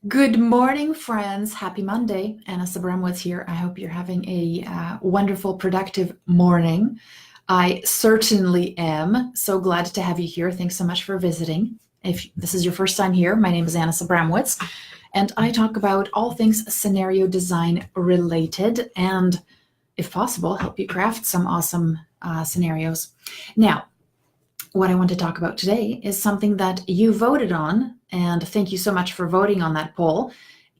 Good morning, friends. Happy Monday. Anna Sabramowicz here. I hope you're having a wonderful, productive morning. I certainly am. So glad to have you here. Thanks so much for visiting. If this is your first time here, my name is Anna Sabramowicz, and I talk about all things scenario design related and, if possible, help you craft some awesome scenarios. Now, what I want to talk about today is something that you voted on, and thank you so much for voting on that poll.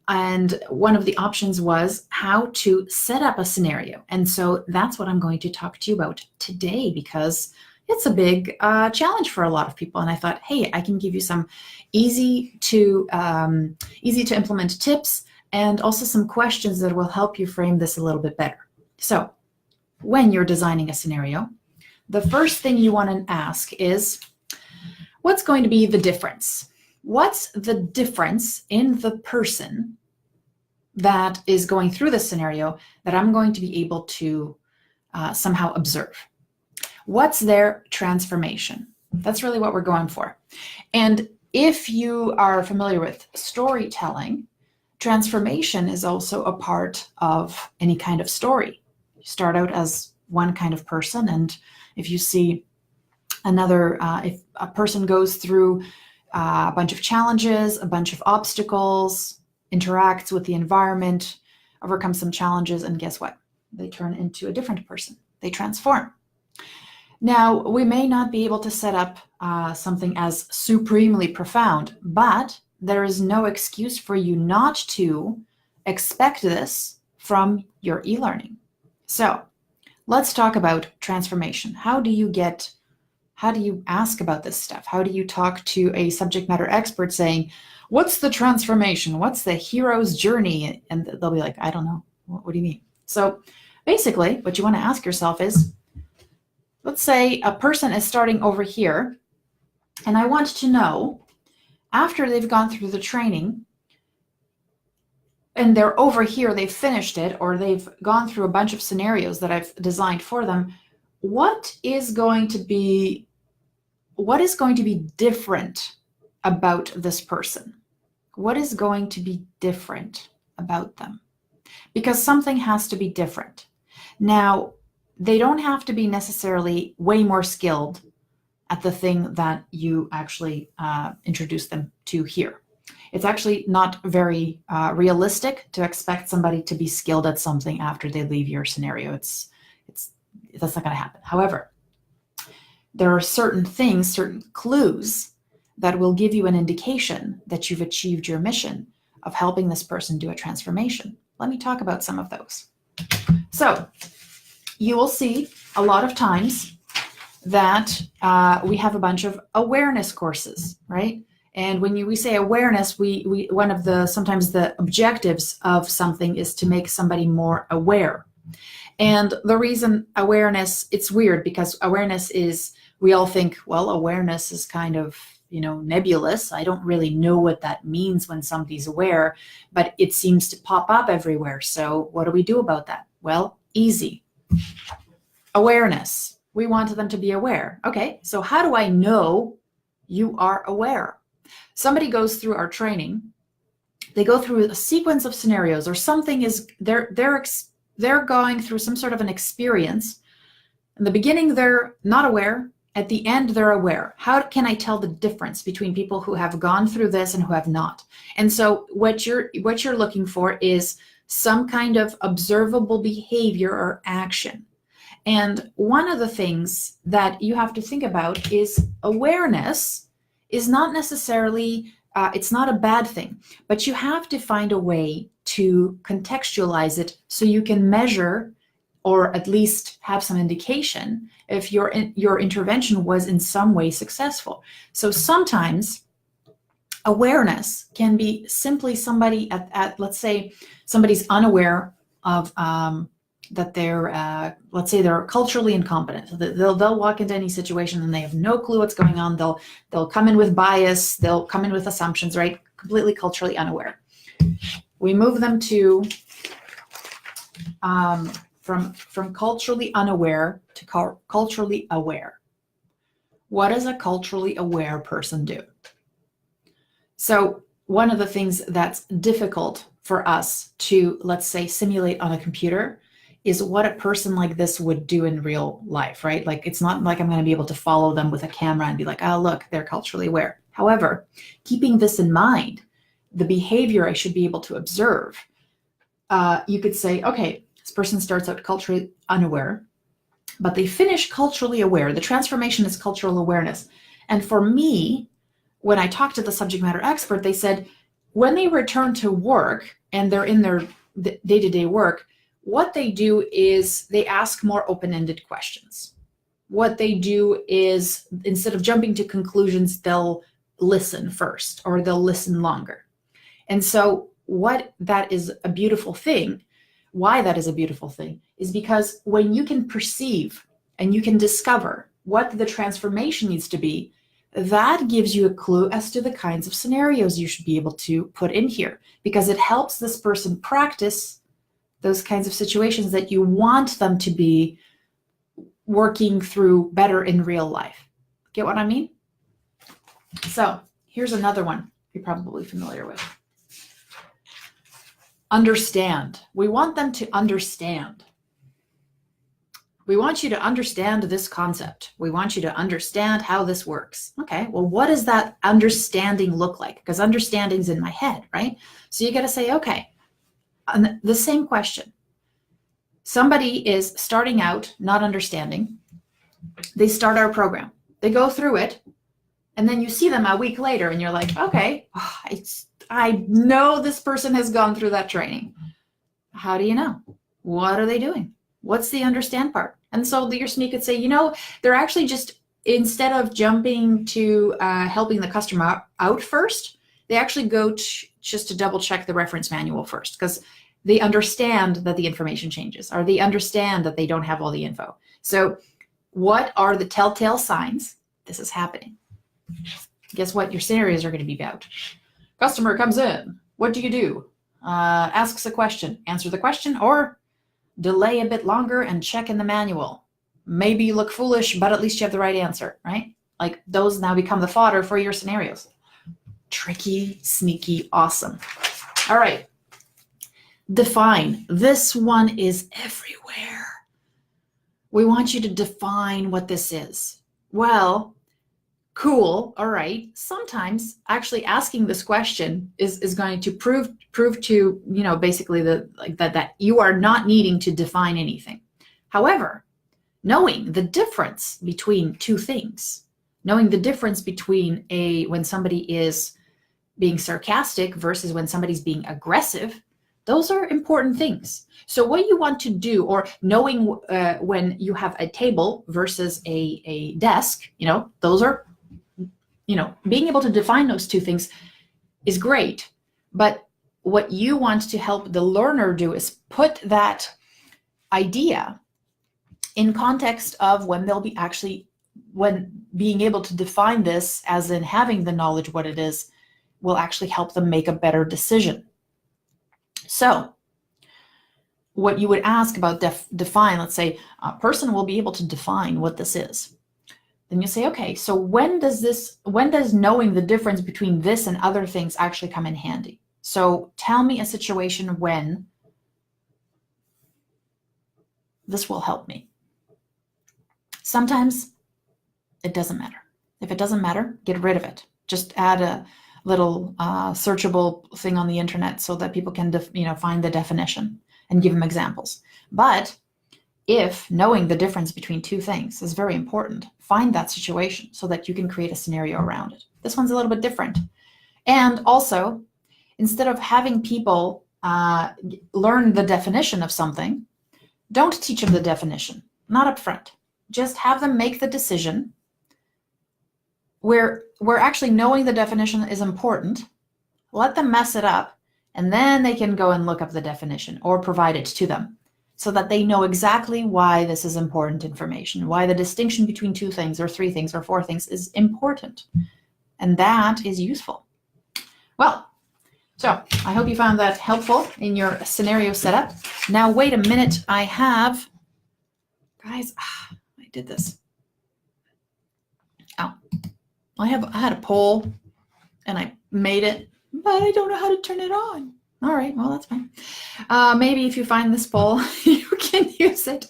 And one of the options was how to set up a scenario. And so that's what I'm going to talk to you about today, because it's a big challenge for a lot of people. And I thought, hey, I can give you some easy to implement tips and also some questions that will help you frame this a little bit better. So when you're designing a scenario, the first thing you want to ask is, what's going to be the difference? What's the difference in the person that is going through this scenario that I'm going to be able to somehow observe? What's their transformation? That's really what we're going for. And if you are familiar with storytelling, transformation is also a part of any kind of story. You start out as one kind of person, and if you see another, if a person goes through a bunch of challenges, a bunch of obstacles, interacts with the environment, overcomes some challenges, and guess what? They turn into a different person. They transform. Now, we may not be able to set up something as supremely profound, but there is no excuse for you not to expect this from your e-learning. So let's talk about transformation. How do you ask about this stuff? How do you talk to a subject matter expert saying, what's the transformation? What's the hero's journey? And they'll be like, I don't know. What do you mean? So basically, what you want to ask yourself is, let's say a person is starting over here, and I want to know, after they've gone through the training, and they're over here, they've finished it, or they've gone through a bunch of scenarios that I've designed for them, what is going to be different about this person? What is going to be different about them? Because something has to be different. Now, they don't have to be necessarily way more skilled at the thing that you actually introduce them to here. It's actually not very realistic to expect somebody to be skilled at something after they leave your scenario. That's not going to happen. However, there are certain things, certain clues that will give you an indication that you've achieved your mission of helping this person do a transformation. Let me talk about some of those. So you will see a lot of times that we have a bunch of awareness courses, right? And when we say awareness, one of the sometimes the objectives of something is to make somebody more aware. And the reason awareness, it's weird because awareness is, we all think, well, awareness is kind of, nebulous. I don't really know what that means when somebody's aware, but it seems to pop up everywhere. So what do we do about that? Well, easy. Awareness. We want them to be aware. Okay, so how do I know you are aware? Somebody goes through our training, they go through a sequence of scenarios, or something is, they're going through some sort of an experience. In the beginning, they're not aware. At the end, they're aware. How can I tell the difference between people who have gone through this and who have not? And so what you're looking for is some kind of observable behavior or action. And one of the things that you have to think about is awareness is not necessarily, it's not a bad thing, but you have to find a way to contextualize it so you can measure, or at least have some indication if your intervention was in some way successful. So sometimes awareness can be simply somebody at let's say somebody's unaware of that they're, let's say they're culturally incompetent. So they'll walk into any situation and they have no clue what's going on. They'll come in with bias. They'll come in with assumptions, right? Completely culturally unaware. We move them to from culturally unaware to culturally aware. What does a culturally aware person do? So one of the things that's difficult for us to, let's say, simulate on a computer is what a person like this would do in real life, right? Like, it's not like I'm going to be able to follow them with a camera and be like, oh, look, they're culturally aware. However, keeping this in mind, the behavior I should be able to observe, you could say, okay, this person starts out culturally unaware, but they finish culturally aware. The transformation is cultural awareness. And for me, when I talked to the subject matter expert, they said when they return to work and they're in their day-to-day work, what they do is they ask more open-ended questions. What they do is, instead of jumping to conclusions, they'll listen first, or they'll listen longer. And so what that is a beautiful thing, why that is a beautiful thing, is because when you can perceive and you can discover what the transformation needs to be, that gives you a clue as to the kinds of scenarios you should be able to put in here, because it helps this person practice those kinds of situations that you want them to be working through better in real life. Get what I mean? So here's another one you're probably familiar with. Understand. We want them to understand. We want you to understand this concept. We want you to understand how this works. Okay, well, what does that understanding look like? Because understanding's in my head, right? So you got to say, okay, the same question. Somebody is starting out not understanding. They start our program. They go through it, and then you see them a week later, and you're like, okay, I know this person has gone through that training. How do you know? What are they doing? What's the understand part? And so the SME could say, they're actually just, instead of jumping to helping the customer out first, they actually go just to double check the reference manual first, because they understand that the information changes, or they understand that they don't have all the info. So what are the telltale signs this is happening? Guess what your scenarios are going to be about? Customer comes in. What do you do? Asks a question. Answer the question, or delay a bit longer and check in the manual. Maybe you look foolish, but at least you have the right answer, right? Like, those now become the fodder for your scenarios. Tricky, sneaky, awesome. All right. Define. This one is everywhere. We want you to define what this is. Well, cool. All right. Sometimes actually asking this question is going to prove to, basically that you are not needing to define anything. However, knowing the difference between two things, knowing the difference between when somebody is being sarcastic versus when somebody's being aggressive, those are important things. So what you want to do, or knowing when you have a table versus a desk, those are, being able to define those two things is great. But what you want to help the learner do is put that idea in context of when they'll be when being able to define this, as in having the knowledge what it is, will actually help them make a better decision. So what you would ask about define, let's say a person will be able to define what this is. Then you say, okay, so when does knowing the difference between this and other things actually come in handy? So tell me a situation when this will help me. Sometimes it doesn't matter. If it doesn't matter, get rid of it. Just add a little searchable thing on the internet so that people can find the definition and give them examples. But if knowing the difference between two things is very important, find that situation so that you can create a scenario around it. This one's a little bit different. And also, instead of having people learn the definition of something, don't teach them the definition, not up front. Just have them make the decision where actually knowing the definition is important. Let them mess it up, and then they can go and look up the definition or provide it to them so that they know exactly why this is important information, why the distinction between two things or three things or four things is important. And that is useful. Well, so I hope you found that helpful in your scenario setup. Now, wait a minute. Guys, I did this. Oh, I had a poll and I made it but I don't know how to turn it on. All right, well, that's fine. Maybe if you find this poll, you can use it.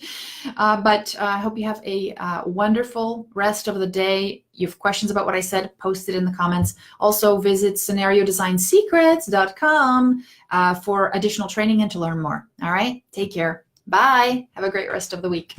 But I hope you have a wonderful rest of the day. You have questions about what I said, post it in the comments. Also visit scenariodesignsecrets.com for additional training and to learn more. All right, take care. Bye. Have a great rest of the week.